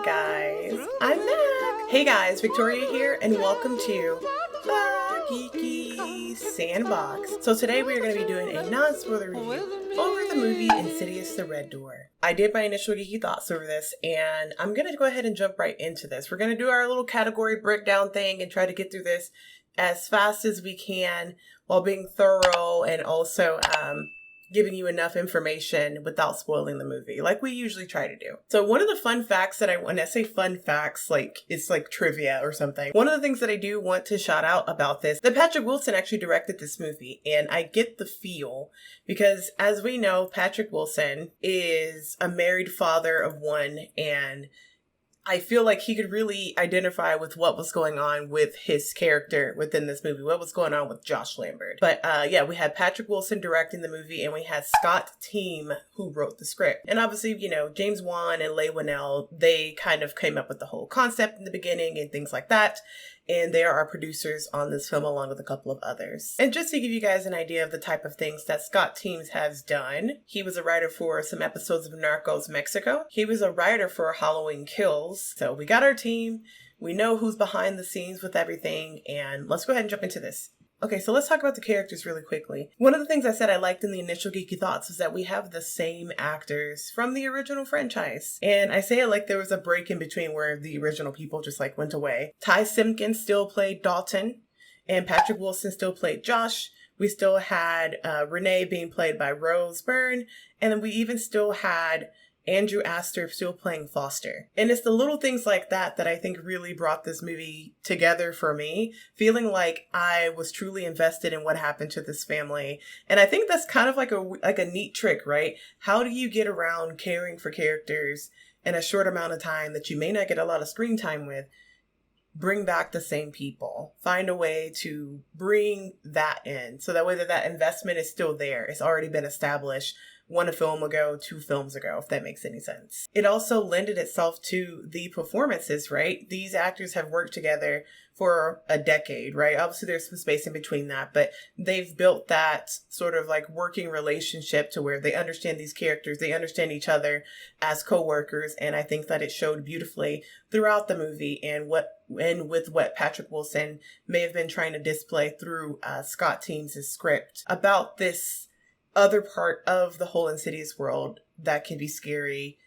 Alright guys, I'm back! Hey guys, Victoria here and welcome to The Geeky Sandbox. So today we are going to be doing a non-spoiler review over the movie Insidious The Red Door. I did my initial geeky thoughts over this and I'm going to go ahead and jump right into this. We're going to do our little category breakdown thing and try to get through this as fast as we can while being thorough and also giving you enough information without spoiling the movie, like we usually try to do. So one of the fun facts that when I say fun facts, like it's like trivia or something. One of the things that I do want to shout out about this, that Patrick Wilson actually directed this movie. And I get the feel because as we know, Patrick Wilson is a married father of one, and I feel like he could really identify with what was going on with his character within this movie, what was going on with Josh Lambert. But yeah, we had Patrick Wilson directing the movie and we had Scott Team who wrote the script. And obviously, you know, James Wan and Leigh Whannell, they kind of came up with the whole concept in the beginning and things like that. And they are our producers on this film along with a couple of others. And just to give you guys an idea of the type of things that Scott Teems has done, he was a writer for some episodes of Narcos Mexico. He was a writer for Halloween Kills. So we got our team. We know who's behind the scenes with everything. And let's go ahead and jump into this. Okay, so let's talk about the characters really quickly. One of the things I said I liked in the initial geeky thoughts was that we have the same actors from the original franchise. And I say it like there was a break in between where the original people just like went away. Ty Simpkins still played Dalton and Patrick Wilson still played Josh. We still had Renee being played by Rose Byrne. And then we even still had Andrew Astor still playing Foster. And it's the little things like that that I think really brought this movie together for me, feeling like I was truly invested in what happened to this family. And I think that's kind of like a neat trick, right? How do you get around caring for characters in a short amount of time that you may not get a lot of screen time with? Bring back the same people. Find a way to bring that in so that way that investment is still there. It's already been established. One film ago, 2 films ago, if that makes any sense. It also lended itself to the performances, right? These actors have worked together for a decade, right? Obviously there's some space in between that, but they've built that sort of like working relationship to where they understand these characters, they understand each other as co-workers, and I think that it showed beautifully throughout the movie and with what Patrick Wilson may have been trying to display through Scott Teems' script about this other part of the whole Insidious world that can be scary,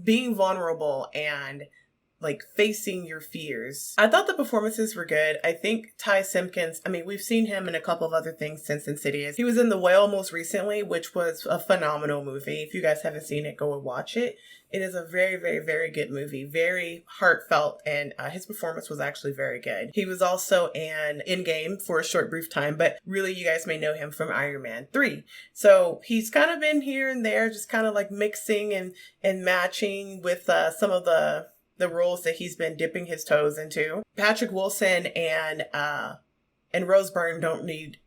being vulnerable and like facing your fears. I thought the performances were good. I think Ty Simpkins, I mean, we've seen him in a couple of other things since Insidious. He was in The Whale most recently, which was a phenomenal movie. If you guys haven't seen it, go and watch it. It is a very, very, very good movie. Very heartfelt, and his performance was actually very good. He was also in Endgame for a short, brief time, but really you guys may know him from Iron Man 3. So he's kind of been here and there, just kind of like mixing and matching with some of the roles that he's been dipping his toes into. Patrick Wilson and Rose Byrne don't need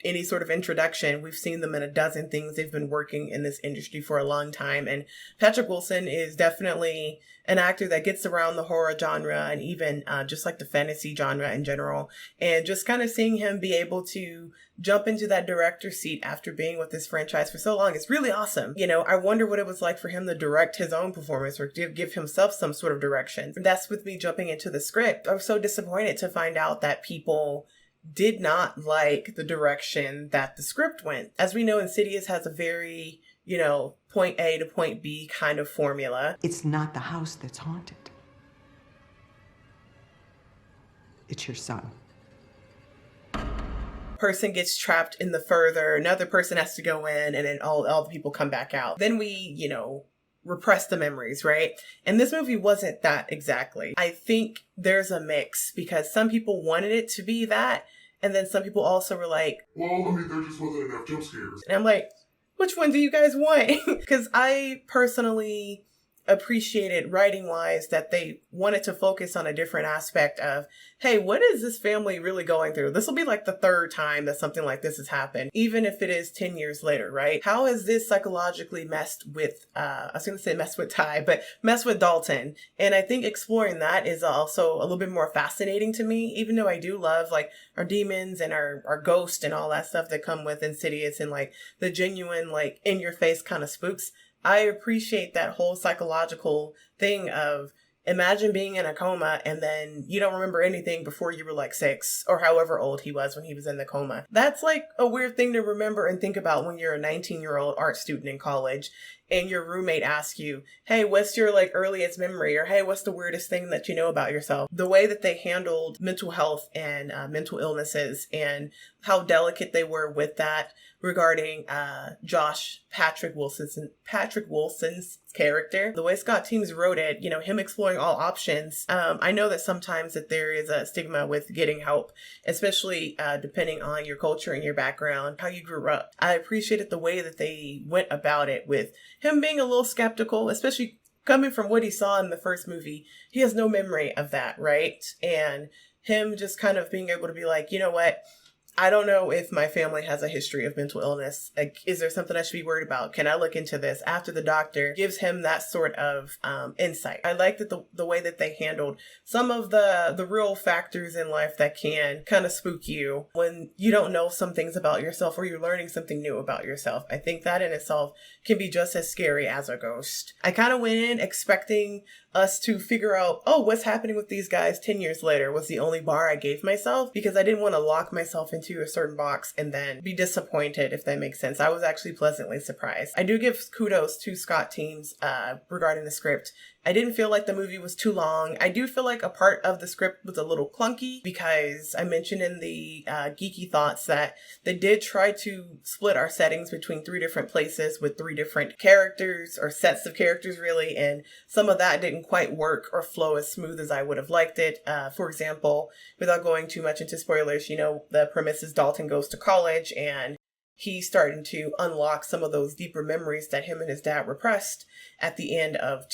any sort of introduction. We've seen them in a dozen things. They've been working in this industry for a long time. And Patrick Wilson is definitely an actor that gets around the horror genre and even just like the fantasy genre in general. And just kind of seeing him be able to jump into that director seat after being with this franchise for so long is really awesome. You know, I wonder what it was like for him to direct his own performance or give himself some sort of direction. That's with me jumping into the script. I was so disappointed to find out that people did not like the direction that the script went. As we know, Insidious has a very, you know, point A to point B kind of formula. It's not the house that's haunted. It's your son. Person gets trapped in the further, another person has to go in, and then all the people come back out. Then we, you know, repress the memories, right? And this movie wasn't that exactly. I think there's a mix because some people wanted it to be that, and then some people also were like, well, I mean, there just wasn't enough jump scares. And I'm like, which one do you guys want? Because I personally appreciated writing wise that they wanted to focus on a different aspect of, hey, what is this family really going through? This will be like the 3rd time that something like this has happened, even if it is 10 years later, right? How has this psychologically messed with, I was going to say messed with Ty, but messed with Dalton? And I think exploring that is also a little bit more fascinating to me, even though I do love like our demons and our ghost and all that stuff that come with Insidious and like the genuine, like in your face kind of spooks. I appreciate that whole psychological thing of imagine being in a coma and then you don't remember anything before you were like 6 or however old he was when he was in the coma. That's like a weird thing to remember and think about when you're a 19-year-old art student in college and your roommate asks you, hey, what's your like earliest memory? Or hey, what's the weirdest thing that you know about yourself? The way that they handled mental health and mental illnesses and how delicate they were with that regarding Patrick Wilson's character. The way Scott Teems wrote it, you know, him exploring all options. I know that sometimes that there is a stigma with getting help, especially depending on your culture and your background, how you grew up. I appreciated the way that they went about it with him being a little skeptical, especially coming from what he saw in the first movie. He has no memory of that, right? And him just kind of being able to be like, you know what? I don't know if my family has a history of mental illness. Like, is there something I should be worried about? Can I look into this? After the doctor gives him that sort of insight. I like that the way that they handled some of the real factors in life that can kind of spook you when you don't know some things about yourself or you're learning something new about yourself. I think that in itself can be just as scary as a ghost. I kind of went in expecting us to figure out, oh, what's happening with these guys 10 years later was the only bar I gave myself, because I didn't want to lock myself into a certain box and then be disappointed, if that makes sense. I was actually pleasantly surprised. I do give kudos to Scott Teems regarding the script. I didn't feel like the movie was too long. I do feel like a part of the script was a little clunky because I mentioned in the geeky thoughts that they did try to split our settings between 3 different places with 3 different characters or sets of characters really, and some of that didn't quite work or flow as smooth as I would have liked it. For example, without going too much into spoilers, you know, the premise is Dalton goes to college and he's starting to unlock some of those deeper memories that him and his dad repressed at the end of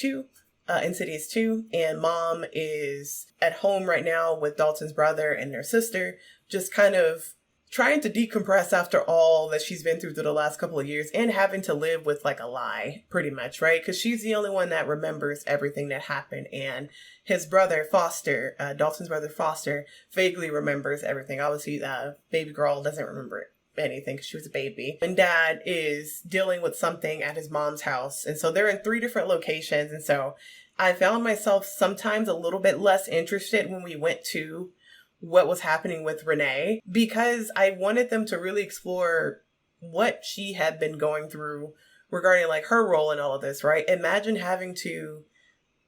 Insidious 2, and mom is at home right now with Dalton's brother and their sister, just kind of trying to decompress after all that she's been through the last couple of years and having to live with like a lie, pretty much, right? Because she's the only one that remembers everything that happened, and his brother Foster, Dalton's brother Foster, vaguely remembers everything. Obviously, baby girl doesn't remember anything because she was a baby. And dad is dealing with something at his mom's house, and so they're in 3 different locations, and so I found myself sometimes a little bit less interested when we went to what was happening with Renee, because I wanted them to really explore what she had been going through regarding like her role in all of this, right? Imagine having to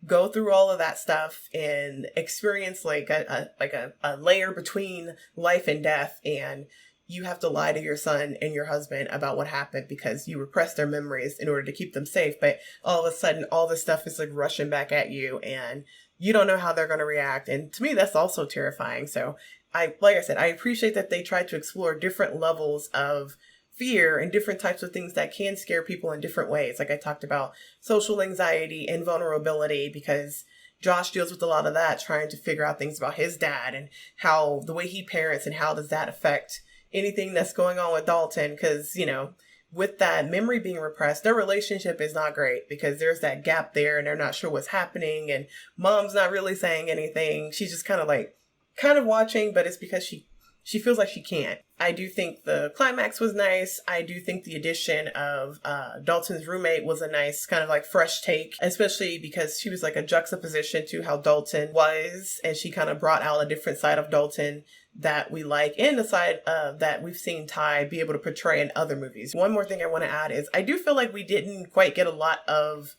go through all of that stuff and experience like a layer between life and death, and you have to lie to your son and your husband about what happened because you repressed their memories in order to keep them safe. But all of a sudden, all this stuff is like rushing back at you and you don't know how they're going to react. And to me, that's also terrifying. So like I said, I appreciate that they tried to explore different levels of fear and different types of things that can scare people in different ways. Like I talked about social anxiety and vulnerability, because Josh deals with a lot of that, trying to figure out things about his dad and how the way he parents and how does that affect anything that's going on with Dalton. Because, you know, with that memory being repressed, their relationship is not great because there's that gap there and they're not sure what's happening, and mom's not really saying anything. She's just kind of watching, but it's because she feels like she can't. I do think the climax was nice. I do think the addition of Dalton's roommate was a nice kind of like fresh take, especially because she was like a juxtaposition to how Dalton was, and she kind of brought out a different side of Dalton that we like, and the side that we've seen Ty be able to portray in other movies. One more thing I want to add is I do feel like we didn't quite get a lot of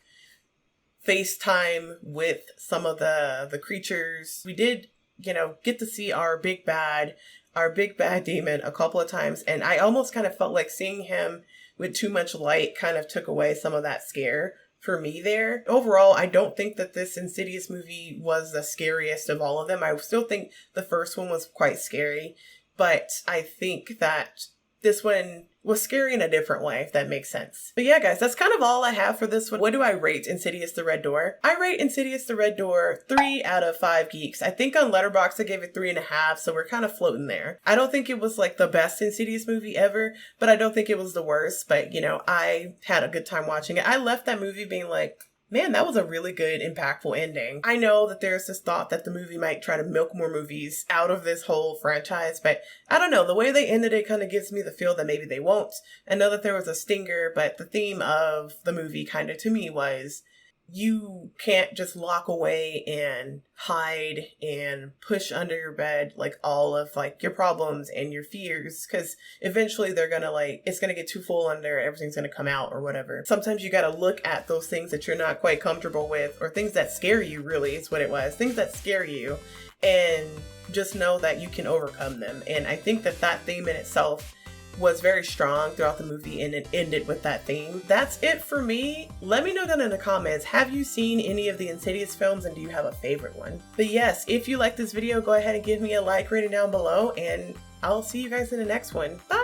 face time with some of the creatures. We did, you know, get to see our big bad demon a couple of times, and I almost kind of felt like seeing him with too much light kind of took away some of that scare for me there. Overall, I don't think that this Insidious movie was the scariest of all of them. I still think the first one was quite scary, but I think that this one was scary in a different way, if that makes sense. But yeah, guys, that's kind of all I have for this one. What do I rate Insidious the Red Door? I rate Insidious the Red Door 3 out of 5 geeks. I think on Letterboxd I gave it 3.5, so we're kind of floating there. I don't think it was like the best Insidious movie ever, but I don't think it was the worst. But, you know, I had a good time watching it. I left that movie being like, Man, that was a really good, impactful ending. I know that there's this thought that the movie might try to milk more movies out of this whole franchise, but I don't know. The way they ended it kind of gives me the feel that maybe they won't. I know that there was a stinger, but the theme of the movie kind of to me was you can't just lock away and hide and push under your bed like all of like your problems and your fears, because eventually they're gonna it's gonna get too full under, everything's gonna come out or whatever. Sometimes you gotta look at those things that you're not quite comfortable with, or things that scare you, really is what it was, things that scare you, and just know that you can overcome them. And I think that that theme in itself was very strong throughout the movie, and it ended with that theme. That's it for me. Let me know down in the comments, have you seen any of the Insidious films, and do you have a favorite one? But yes, if you like this video, go ahead and give me a like rating down below, and I'll see you guys in the next one. Bye!